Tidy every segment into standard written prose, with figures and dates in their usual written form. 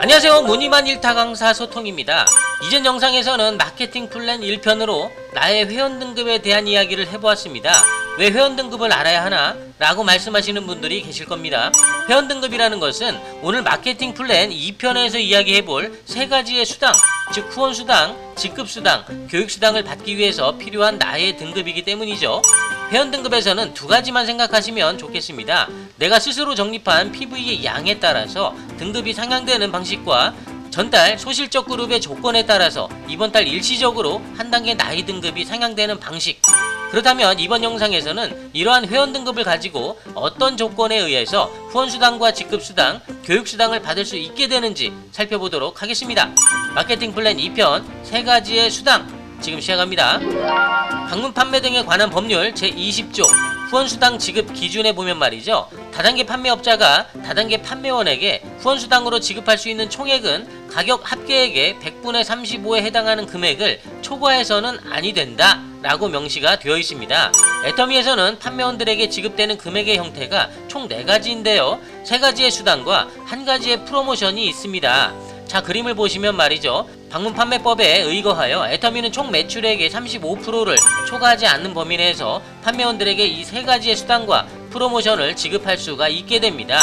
안녕하세요. 무늬만 1타 강사 소통입니다. 이전 영상에서는 마케팅 플랜 1편으로 나의 회원 등급에 대한 이야기를 해보았습니다. 왜 회원 등급을 알아야 하나? 라고 말씀하시는 분들이 계실 겁니다. 회원 등급이라는 것은 오늘 마케팅 플랜 2편에서 이야기해볼 세 가지의 수당, 즉 후원수당, 직급수당, 교육수당을 받기 위해서 필요한 나의 등급이기 때문이죠. 회원 등급에서는 두 가지만 생각하시면 좋겠습니다. 내가 스스로 적립한 PV의 양에 따라서 등급이 상향되는 방식과 전달 소실적 그룹의 조건에 따라서 이번 달 일시적으로 한 단계 나이 등급이 상향되는 방식. 그렇다면 이번 영상에서는 이러한 회원 등급을 가지고 어떤 조건에 의해서 후원수당과 직급수당, 교육수당을 받을 수 있게 되는지 살펴보도록 하겠습니다. 마케팅 플랜 2편 세 가지의 수당 지금 시작합니다. 방문 판매 등에 관한 법률 제20조 후원수당 지급 기준에 보면 말이죠. 다단계 판매업자가 다단계 판매원에게 후원수당으로 지급할 수 있는 총액은 가격 합계액의 100분의 35에 해당하는 금액을 초과해서는 아니 된다 라고 명시가 되어 있습니다. 애터미에서는 판매원들에게 지급되는 금액의 형태가 총 4가지인데요. 3가지의 수당과 1가지의 프로모션이 있습니다. 자, 그림을 보시면 말이죠. 방문 판매법에 의거하여 애터미는 총 매출액의 35%를 초과하지 않는 범위 내에서 판매원들에게 이 3가지의 수당과 프로모션을 지급할 수가 있게 됩니다.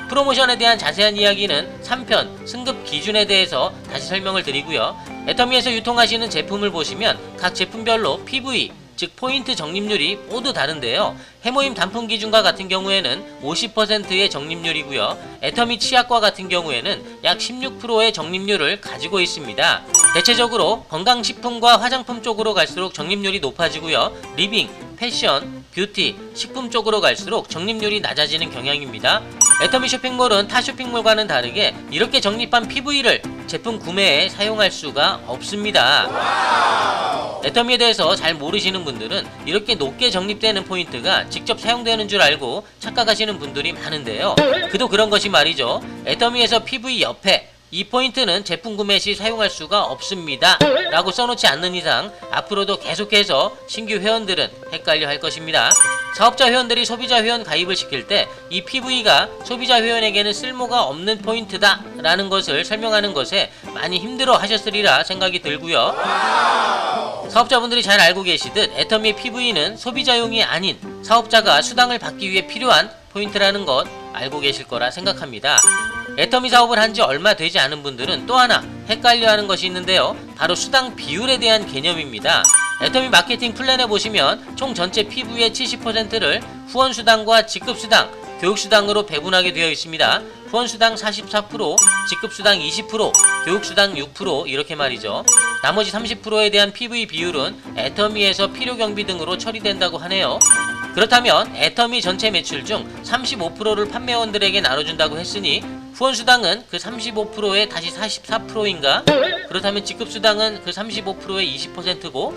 프로모션에 대한 자세한 이야기는 3편 승급 기준에 대해서 다시 설명을 드리고요. 애터미에서 유통하시는 제품을 보시면 각 제품별로 PV, 즉 포인트 적립률이 모두 다른데요. 해모임 단품 기준과 같은 경우에는 50%의 적립률이고요. 애터미 치약과 같은 경우에는 약 16%의 적립률을 가지고 있습니다. 대체적으로 건강식품과 화장품 쪽으로 갈수록 적립률이 높아지고요. 리빙, 패션, 뷰티, 식품 쪽으로 갈수록 적립률이 낮아지는 경향입니다. 애터미 쇼핑몰은 타 쇼핑몰과는 다르게 이렇게 적립한 PV를 제품 구매에 사용할 수가 없습니다. 애터미에 대해서 잘 모르시는 분들은 이렇게 높게 적립되는 포인트가 직접 사용되는 줄 알고 착각하시는 분들이 많은데요. 그도 그런 것이 말이죠. 애터미에서 PV 옆에 이 포인트는 제품 구매 시 사용할 수가 없습니다 라고 써놓지 않는 이상 앞으로도 계속해서 신규 회원들은 헷갈려 할 것입니다. 사업자 회원들이 소비자 회원 가입을 시킬 때 이 PV가 소비자 회원에게는 쓸모가 없는 포인트다 라는 것을 설명하는 것에 많이 힘들어 하셨으리라 생각이 들고요. 사업자분들이 잘 알고 계시듯 애터미의 PV는 소비자용이 아닌 사업자가 수당을 받기 위해 필요한 포인트라는 것 알고 계실 거라 생각합니다. 애터미 사업을 한 지 얼마 되지 않은 분들은 또 하나 헷갈려하는 것이 있는데요. 바로 수당 비율에 대한 개념입니다. 애터미 마케팅 플랜에 보시면 총 전체 PV의 70%를 후원수당과 직급수당, 교육수당으로 배분하게 되어 있습니다. 후원수당 44%, 직급수당 20%, 교육수당 6% 이렇게 말이죠. 나머지 30%에 대한 PV 비율은 애터미에서 필요경비 등으로 처리된다고 하네요. 그렇다면 애터미 전체 매출 중 35%를 판매원들에게 나눠준다고 했으니 후원수당은 그 35%의 다시 44%인가? 그렇다면 직급수당은 그 35%의 20%고?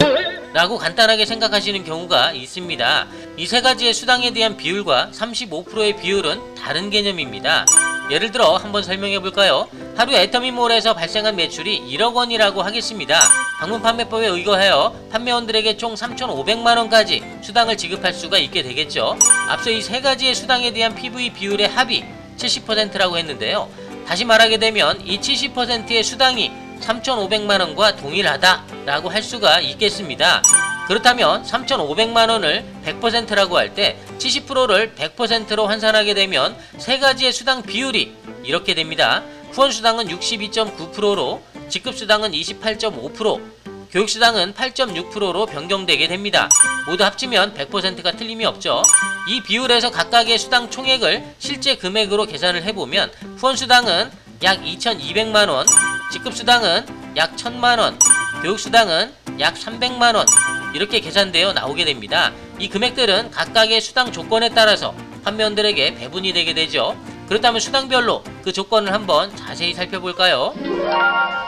라고 간단하게 생각하시는 경우가 있습니다. 이 세 가지의 수당에 대한 비율과 35%의 비율은 다른 개념입니다. 예를 들어 한번 설명해 볼까요? 하루 애터미몰에서 발생한 매출이 1억 원이라고 하겠습니다. 방문 판매법에 의거하여 판매원들에게 총 3,500만원까지 수당을 지급할 수가 있게 되겠죠. 앞서 이 세 가지의 수당에 대한 PV 비율의 합이 70%라고 했는데요. 다시 말하게 되면 이 70%의 수당이 3,500만원과 동일하다 라고 할 수가 있겠습니다. 그렇다면 3,500만원을 100%라고 할 때 70%를 100%로 환산하게 되면 세 가지의 수당 비율이 이렇게 됩니다. 후원수당은 62.9%로 직급수당은 28.5%, 교육수당은 8.6%로 변경되게 됩니다. 모두 합치면 100%가 틀림이 없죠. 이 비율에서 각각의 수당 총액을 실제 금액으로 계산을 해보면 후원수당은 약 2,200만원, 직급수당은 약 1,000만원, 교육수당은 약 300만원 이렇게 계산되어 나오게 됩니다. 이 금액들은 각각의 수당 조건에 따라서 판매원들에게 배분이 되게 되죠. 그렇다면 수당별로 그 조건을 한번 자세히 살펴볼까요?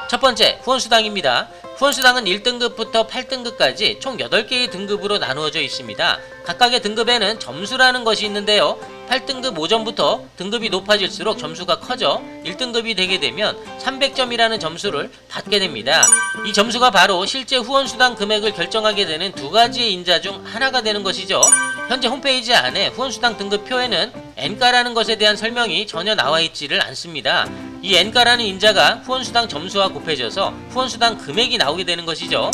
첫 번째, 후원수당입니다. 후원수당은 1등급부터 8등급까지 총 8개의 등급으로 나누어져 있습니다. 각각의 등급에는 점수라는 것이 있는데요. 8등급 5점부터 등급이 높아질수록 점수가 커져 1등급이 되게 되면 300점이라는 점수를 받게 됩니다. 이 점수가 바로 실제 후원수당 금액을 결정하게 되는 두 가지의 인자 중 하나가 되는 것이죠. 현재 홈페이지 안에 후원수당 등급표에는 N가라는 것에 대한 설명이 전혀 나와 있지를 않습니다. 이 N가라는 인자가 후원수당 점수와 곱해져서 후원수당 금액이 나오게 되는 것이죠.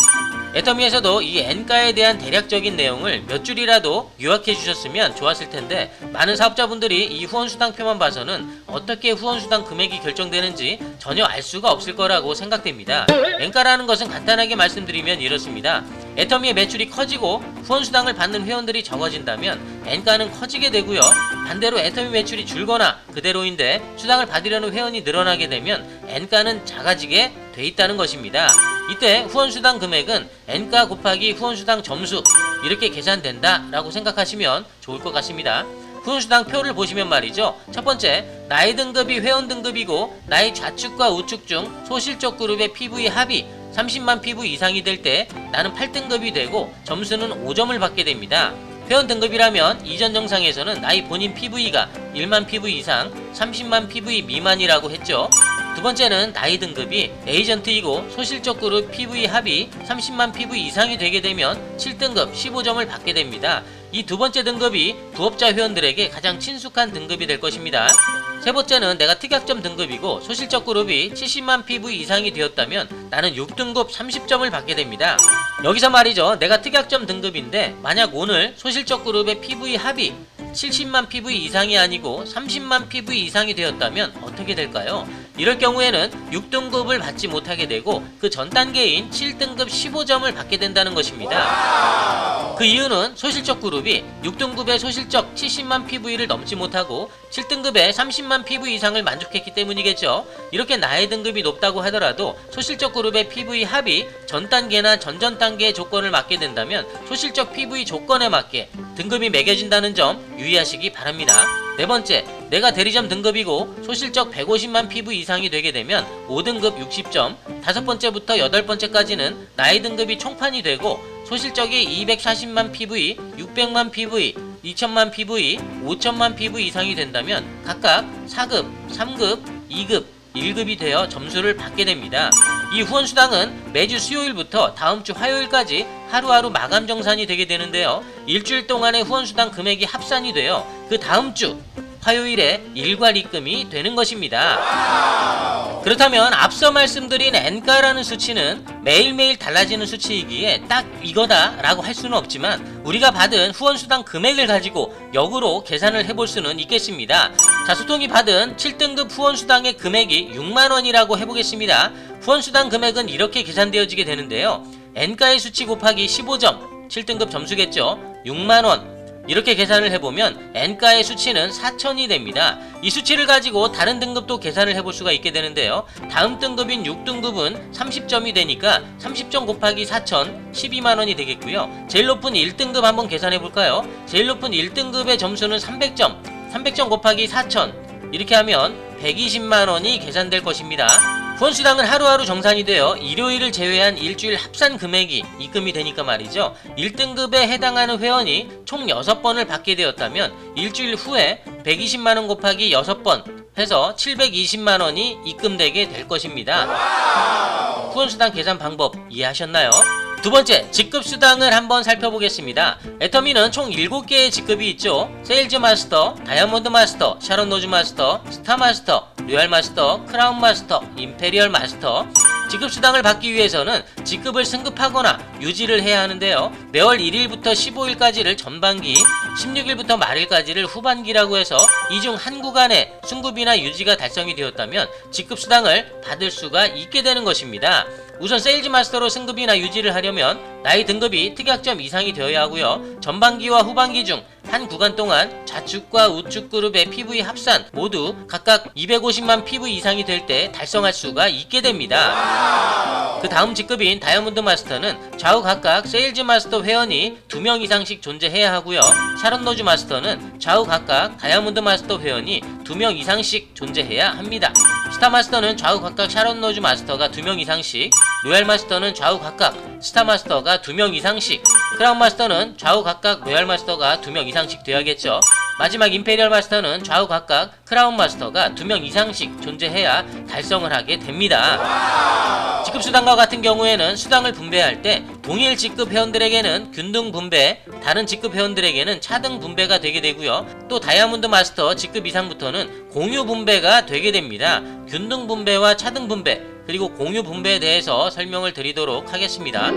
애터미에서도 이 N가에 대한 대략적인 내용을 몇 줄이라도 요약해 주셨으면 좋았을 텐데 많은 사업자분들이 이 후원수당표만 봐서는 어떻게 후원수당 금액이 결정되는지 전혀 알 수가 없을 거라고 생각됩니다. N가라는 것은 간단하게 말씀드리면 이렇습니다. 애터미의 매출이 커지고 후원수당을 받는 회원들이 적어진다면 N가는 커지게 되고요. 반대로 애터미 매출이 줄거나 그대로인데 수당을 받으려는 회원이 늘어나게 되면 N가는 작아지게 돼 있다는 것입니다. 이때 후원수당 금액은 N가 곱하기 후원수당 점수 이렇게 계산된다 라고 생각하시면 좋을 것 같습니다. 후원수당 표를 보시면 말이죠. 첫 번째, 나의 등급이 회원 등급이고 나의 좌측과 우측 중 소실적 그룹의 PV 합이 30만 PV 이상이 될 때 나는 8등급이 되고 점수는 5점을 받게 됩니다. 회원 등급이라면 이전 영상에서는 나의 본인 PV가 1만 PV 이상, 30만 PV 미만이라고 했죠. 두 번째는 나의 등급이 에이전트이고 소실적 그룹 PV 합이 30만 PV 이상이 되게 되면 7등급 15점을 받게 됩니다. 이 두 번째 등급이 부업자 회원들에게 가장 친숙한 등급이 될 것입니다. 세 번째는 내가 특약점 등급이고 소실적 그룹이 70만 PV 이상이 되었다면 나는 6등급 30점을 받게 됩니다. 여기서 말이죠. 내가 특약점 등급인데 만약 오늘 소실적 그룹의 PV 합이 70만 PV 이상이 아니고 30만 PV 이상이 되었다면 어떻게 될까요? 이럴 경우에는 6등급을 받지 못하게 되고 그 전 단계인 7등급 15점을 받게 된다는 것입니다. 그 이유는 소실적 그룹이 6등급의 소실적 70만 PV를 넘지 못하고 7등급의 30만 PV 이상을 만족했기 때문이겠죠. 이렇게 나의 등급이 높다고 하더라도 소실적 그룹의 PV 합이 전 단계나 전전 단계의 조건을 맞게 된다면 소실적 PV 조건에 맞게 등급이 매겨진다는 점 유의하시기 바랍니다. 네 번째, 내가 대리점 등급이고 소실적 150만 PV 이상이 되게 되면 5등급 60점, 다섯 번째부터 여덟 번째까지는 나의 등급이 총판이 되고 소실적이 240만 PV, 600만 PV, 2000만 PV, 5000만 PV 이상이 된다면 각각 4급, 3급, 2급, 1급이 되어 점수를 받게 됩니다. 이 후원수당은 매주 수요일부터 다음 주 화요일까지 하루하루 마감 정산이 되게 되는데요. 일주일 동안의 후원수당 금액이 합산이 되어 그 다음 주 화요일에 일괄 입금이 되는 것입니다. 그렇다면 앞서 말씀드린 N가라는 수치는 매일매일 달라지는 수치이기에 딱 이거다 라고 할 수는 없지만 우리가 받은 후원수당 금액을 가지고 역으로 계산을 해볼 수는 있겠습니다. 자, 소통이 받은 7등급 후원수당의 금액이 6만원이라고 해보겠습니다. 후원수당 금액은 이렇게 계산되어지게 되는데요. N가의 수치 곱하기 15점, 7등급 점수겠죠. 6만원. 이렇게 계산을 해보면 N가의 수치는 4000이 됩니다. 이 수치를 가지고 다른 등급도 계산을 해볼 수가 있게 되는데요. 다음 등급인 6등급은 30점이 되니까 30점 곱하기 4000, 12만원이 되겠고요. 제일 높은 1등급 한번 계산해 볼까요? 제일 높은 1등급의 점수는 300점, 300점 곱하기 4000 이렇게 하면 120만원이 계산될 것입니다. 후원수당은 하루하루 정산이 되어 일요일을 제외한 일주일 합산 금액이 입금이 되니까 말이죠. 1등급에 해당하는 회원이 총 6번을 받게 되었다면 일주일 후에 120만원 곱하기 6번 해서 720만원이 입금되게 될 것입니다. 후원수당 계산 방법 이해하셨나요? 두 번째, 직급수당을 한번 살펴보겠습니다. 애터미는 총 7개의 직급이 있죠. 세일즈 마스터, 다이아몬드 마스터, 샤론 노즈 마스터, 스타 마스터, 로얄 마스터, 크라운 마스터, 임페리얼 마스터. 직급수당을 받기 위해서는 직급을 승급하거나 유지를 해야 하는데요. 매월 1일부터 15일까지를 전반기, 16일부터 말일까지를 후반기라고 해서 이 중 한 구간에 승급이나 유지가 달성이 되었다면 직급수당을 받을 수가 있게 되는 것입니다. 우선 세일즈 마스터로 승급이나 유지를 하려면 나의 등급이 특약점 이상이 되어야 하고요. 전반기와 후반기 중 한 구간 동안 좌측과 우측 그룹의 PV 합산 모두 각각 250만 PV 이상이 될 때 달성할 수가 있게 됩니다. 그 다음 직급인 다이아몬드 마스터는 좌우 각각 세일즈 마스터 회원이 2명 이상씩 존재해야 하고요. 샤론 노즈 마스터는 좌우 각각 다이아몬드 마스터 회원이 2명 이상씩 존재해야 합니다. 스타 마스터는 좌우 각각 샤론 노즈 마스터가 2명 이상씩, 로얄 마스터는 좌우 각각 스타 마스터가 2명 이상씩, 크라운 마스터는 좌우 각각 로얄 마스터가 2명 이상씩 되어야겠죠. 마지막 임페리얼 마스터는 좌우 각각 크라운 마스터가 2명 이상씩 존재해야 달성을 하게 됩니다. 직급 수당과 같은 경우에는 수당을 분배할 때 동일 직급 회원들에게는 균등 분배, 다른 직급 회원들에게는 차등 분배가 되게 되고요. 또 다이아몬드 마스터 직급 이상부터는 공유 분배가 되게 됩니다. 균등 분배와 차등 분배, 그리고 공유 분배에 대해서 설명을 드리도록 하겠습니다.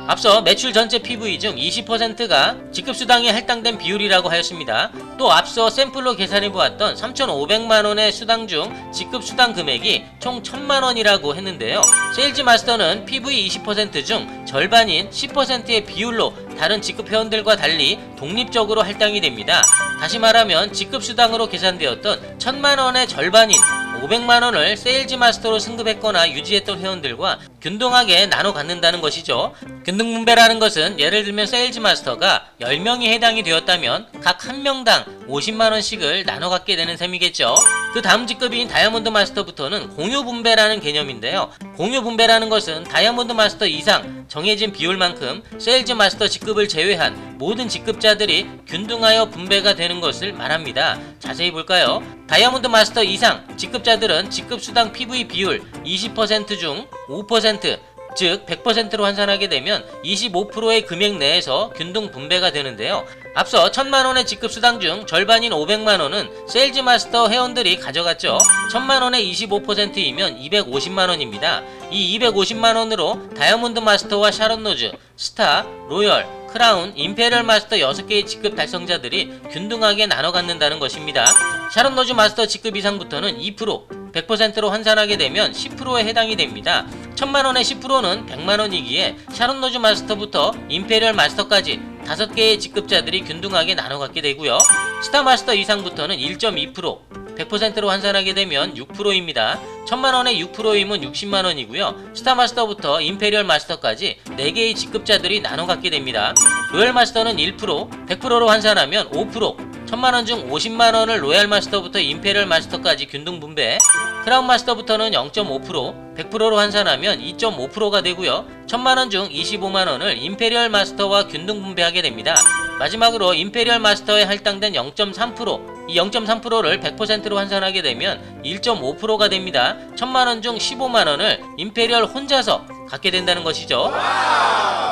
앞서 매출 전체 PV 중 20%가 직급수당에 할당된 비율이라고 하였습니다. 또 앞서 샘플로 계산해보았던 3,500만원의 수당 중 직급수당 금액이 총 1,000만원이라고 했는데요. 세일즈 마스터는 PV 20% 중 절반인 10%의 비율로 다른 직급 회원들과 달리 독립적으로 할당이 됩니다. 다시 말하면 직급수당으로 계산되었던 1,000만원의 절반인 500만원을 세일즈 마스터로 승급했거나 유지했던 회원들과 균등하게 나눠 갖는다는 것이죠. 균등 분배라는 것은 예를 들면 세일즈 마스터가 10명이 해당이 되었다면 각 한 명당 50만원씩을 나눠 갖게 되는 셈이겠죠. 그 다음 직급인 다이아몬드 마스터부터는 공유 분배라는 개념인데요. 공유 분배라는 것은 다이아몬드 마스터 이상 정해진 비율만큼 세일즈 마스터 직급을 제외한 모든 직급자들이 균등하여 분배가 되는 것을 말합니다. 자세히 볼까요? 다이아몬드 마스터 이상 직급자들은 직급수당 PV 비율 20% 중 5%, 즉 100%로 환산하게 되면 25%의 금액 내에서 균등 분배가 되는데요. 앞서 1,000만원의 직급수당 중 절반인 500만원은 세일즈 마스터 회원들이 가져갔죠. 1,000만원의 25%이면 250만원입니다. 이 250만원으로 다이아몬드 마스터와 샤론 로즈, 스타, 로열, 크라운, 임페리얼 마스터 6개의 직급 달성자들이 균등하게 나눠 갖는다는 것입니다. 샤론 로즈 마스터 직급 이상부터는 2%, 100%로 환산하게 되면 10%에 해당이 됩니다. 1,000만원의 10%는 100만원이기에 샤론 로즈 마스터부터 임페리얼 마스터까지 5개의 직급자들이 균등하게 나눠 갖게 되고요. 스타 마스터 이상부터는 1.2%, 100%로 환산하게 되면 6%입니다. 1,000만원의 6%이면 60만원이고요. 스타 마스터부터 임페리얼 마스터까지 4개의 직급자들이 나눠 갖게 됩니다. 로얄 마스터는 1%, 100%로 환산하면 5%, 1,000만원 중 50만원을 로얄 마스터부터 임페리얼 마스터까지 균등 분배, 크라운 마스터부터는 0.5%, 100%로 환산하면 2.5%가 되고요. 1,000만원 중 25만원을 임페리얼 마스터와 균등 분배하게 됩니다. 마지막으로 임페리얼 마스터에 할당된 0.3%, 이 0.3%를 100%로 환산하게 되면 1.5%가 됩니다. 1,000만원 중 15만원을 임페리얼 혼자서 갖게 된다는 것이죠.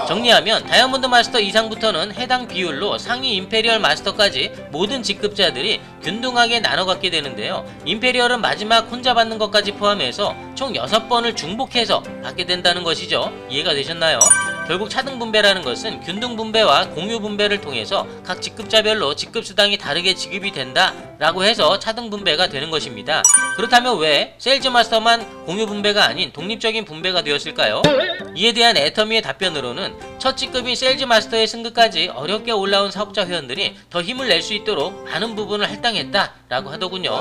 정리하면 다이아몬드 마스터 이상부터는 해당 비율로 상위 임페리얼 마스터까지 모든 직급자들이 균등하게 나눠 갖게 되는데요. 임페리얼은 마지막 혼자 받는 것까지 포함해서 총 6번을 중복해서 받게 된다는 것이죠. 이해가 되셨나요? 결국 차등 분배라는 것은 균등 분배와 공유 분배를 통해서 각 직급자별로 직급수당이 다르게 지급이 된다 라고 해서 차등 분배가 되는 것입니다. 그렇다면 왜 세일즈 마스터만 공유 분배가 아닌 독립적인 분배가 되었을까요? 이에 대한 애터미의 답변으로는 첫 직급인 세일즈 마스터의 승급까지 어렵게 올라온 사업자 회원들이 더 힘을 낼 수 있도록 많은 부분을 할당했다 라고 하더군요.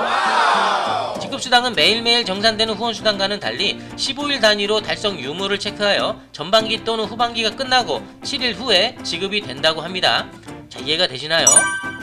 직급수당은 매일매일 정산되는 후원수당과는 달리 15일 단위로 달성 유무를 체크하여 전반기 또는 후반기가 끝나고 7일 후에 지급이 된다고 합니다. 자, 이해가 되시나요?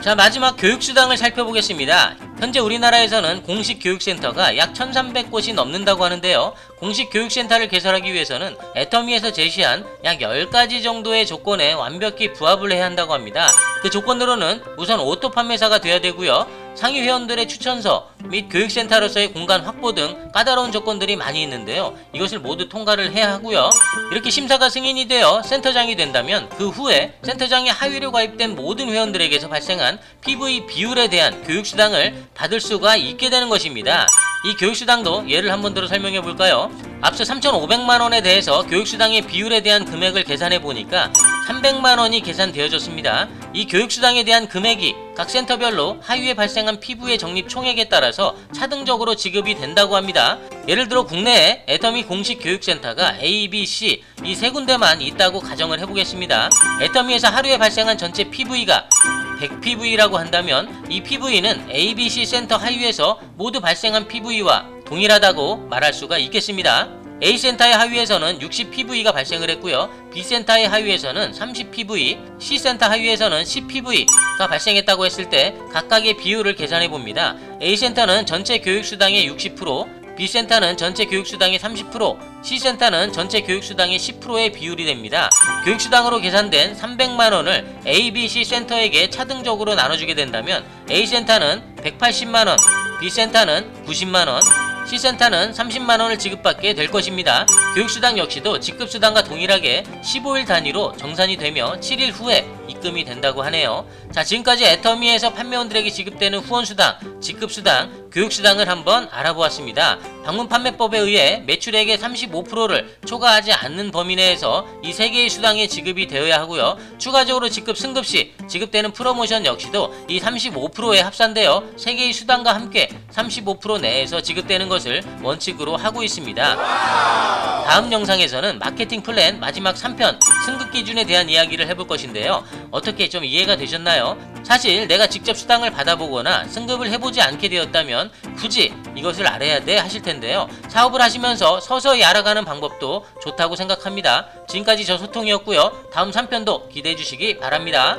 자, 마지막 교육수당을 살펴보겠습니다. 현재 우리나라에서는 공식 교육센터가 약 1,300곳이 넘는다고 하는데요. 공식 교육센터를 개설하기 위해서는 애터미에서 제시한 약 10가지 정도의 조건에 완벽히 부합을 해야 한다고 합니다. 그 조건으로는 우선 오토 판매사가 돼야 되고요. 상위 회원들의 추천서 및 교육센터로서의 공간 확보 등 까다로운 조건들이 많이 있는데요. 이것을 모두 통과를 해야 하고요. 이렇게 심사가 승인이 되어 센터장이 된다면 그 후에 센터장의 하위로 가입된 모든 회원들에게서 발생한 PV 비율에 대한 교육수당을 받을 수가 있게 되는 것입니다. 이 교육수당도 예를 한번 들어 설명해 볼까요? 앞서 3,500만원에 대해서 교육수당의 비율에 대한 금액을 계산해 보니까 300만원이 계산되어졌습니다. 이 교육수당에 대한 금액이 각 센터별로 하위에 발생한 PV의 적립 총액에 따라서 차등적으로 지급이 된다고 합니다. 예를 들어 국내에 애터미 공식 교육센터가 A, B, C 이 세 군데만 있다고 가정을 해보겠습니다. 애터미에서 하루에 발생한 전체 PV가 100PV라고 한다면 이 PV는 A, B, C 센터 하위에서 모두 발생한 PV와 동일하다고 말할 수가 있겠습니다. A센터의 하위에서는 60PV가 발생을 했고요. B센터의 하위에서는 30PV, C센터 하위에서는 10PV가 발생했다고 했을 때 각각의 비율을 계산해 봅니다. A센터는 전체 교육수당의 60%, B센터는 전체 교육수당의 30%, C센터는 전체 교육수당의 10%의 비율이 됩니다. 교육수당으로 계산된 300만원을 A, B, C 센터에게 차등적으로 나눠주게 된다면 A센터는 180만원, B센터는 90만원, C센터는 30만원을 지급받게 될 것입니다. 교육수당 역시도 직급수당과 동일하게 15일 단위로 정산이 되며 7일 후에 입금이 된다고 하네요. 자, 지금까지 애터미에서 판매원들에게 지급되는 후원수당, 직급수당, 교육수당을 한번 알아보았습니다. 방문판매법에 의해 매출액의 35%를 초과하지 않는 범위 내에서 이 3개의 수당이 지급이 되어야 하고요. 추가적으로 직급 승급 시 지급되는 프로모션 역시도 이 35%에 합산되어 3개의 수당과 함께 35% 내에서 지급되는 것을 원칙으로 하고 있습니다. 다음 영상에서는 마케팅 플랜 마지막 3편 승급 기준에 대한 이야기를 해볼 것인데요. 어떻게 좀 이해가 되셨나요? 사실 내가 직접 수당을 받아보거나 승급을 해보지 않게 되었다면 굳이 이것을 알아야 돼 하실 텐데요. 사업을 하시면서 서서히 알아가는 방법도 좋다고 생각합니다. 지금까지 저 소통이었고요. 다음 3편도 기대해 주시기 바랍니다.